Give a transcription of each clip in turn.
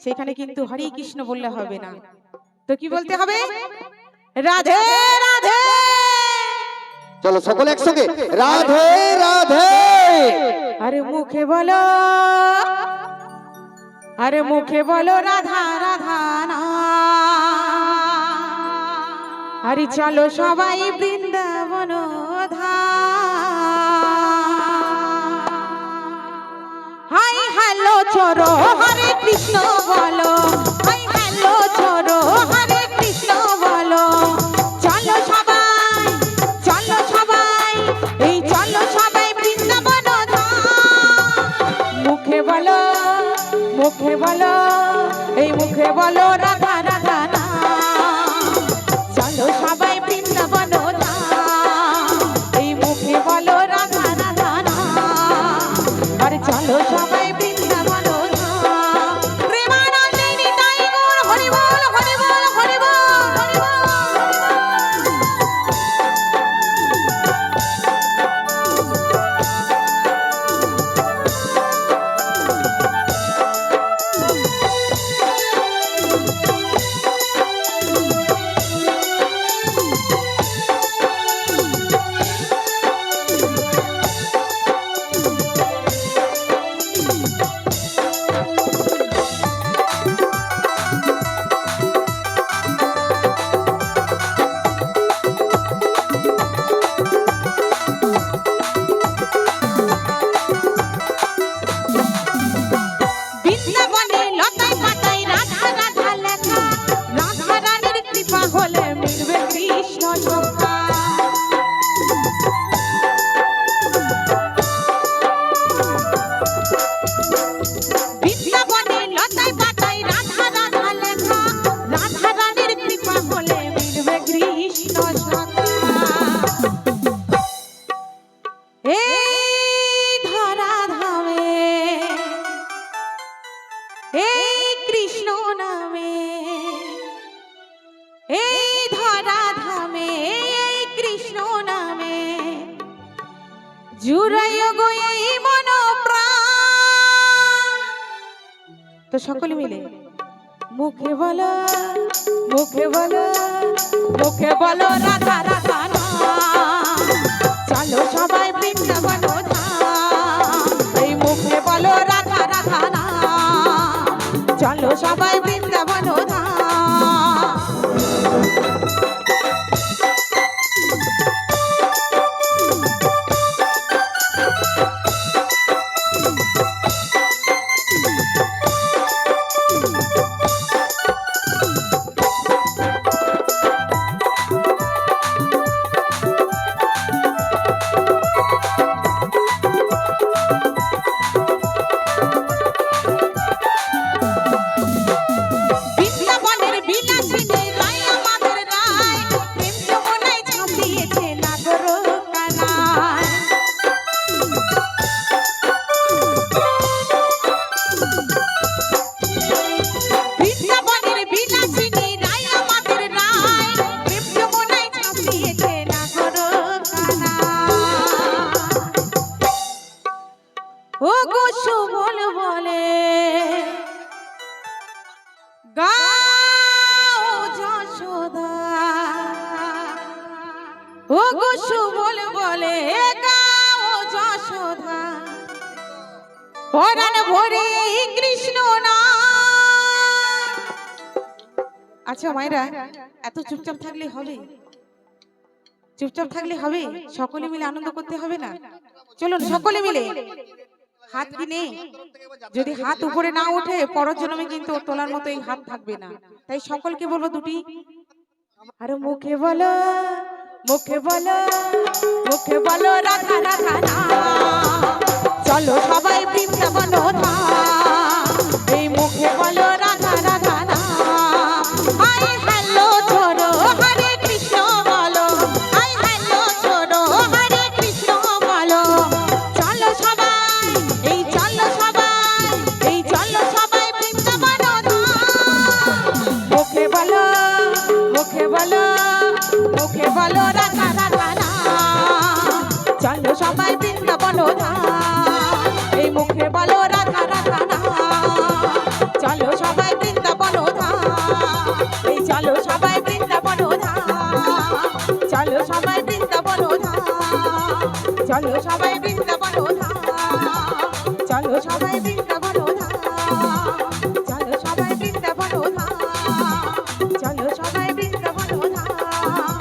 সেখানে কিন্তু হরে কৃষ্ণ বললে হবে না, তো কি বলতে হবে? রাধে রাধে। চলো সকলে একসঙ্গে রাধে রাধে। আরে মুখে বলো, আরে মুখে বলো রাধা রাধা না। আরে চলো সবাই বৃন্দাবন হাই হ্যালো চলো হরে কৃষ্ণ বলো, হাই হ্যালো চলো হরে কৃষ্ণ বলো। চলো সবাই, চলো সবাই, এই চলো সবাই বৃন্দাবন মুখে বলো, মুখে বলো, এই মুখে বলো রাধা রাধা না। চলো সবাই বৃন্দাবন এই মুখে বলো রাধা রাধা না। আরে চলো সবাই বৃন্দাবন প্রেমানন্দে নিতাই গৌর হরি বল হরি বল হরি বল হরি বল। তো সকলে মিলে মুখে বলো, মুখে বলো, মুখে বলো রাধা রাধা না। চলো সবাই বৃন্দাবন এই মুখে বলো রাধা রাধা না। চলো সবাই বৃন্দাবন কৃষ্ণ না। আচ্ছা মায়েরা, এত চুপচাপ থাকলে হবে? চুপচাপ থাকলে হবে? সকলে মিলে আনন্দ করতে হবে না? চলুন সকলে মিলে হাত কিনে, যদি হাত উপরে না ওঠে পরের জন্মে কিন্তু তোলার মতো এই হাত থাকবে না। তাই সকলকে বলবো দুটি, আরে মুখে বলো, মুখে বলো, মুখে বলো রাধা রাধা না। চলো সবাই বৃন্দাবন এই মুখে বলো রাধা রাধা না। হাই হ্যালো ছোড়ো হরে কৃষ্ণ বলো, হাই হ্যালো ছোড়ো হরে কৃষ্ণ বলো। চলো সবাই, এই চলো সবাই, এই চলো সবাই বৃন্দাবন মুখে বলো, মুখে বলো, মুখে বলো রাধা রাধা না। চলো সবাই বৃন্দাবন এই মুখে বলো রাধা রাধা না। চলো সবাই চলো সবাই বৃন্দাবন ধাম চলো সবাই বৃন্দাবন ধাম চলো সবাই বৃন্দাবন ধাম চলো সবাই বৃন্দাবন ধাম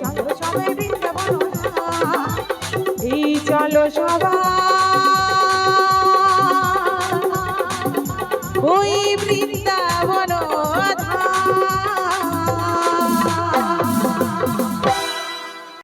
চলো সবাই বৃন্দাবন ধাম এই চলো সবাই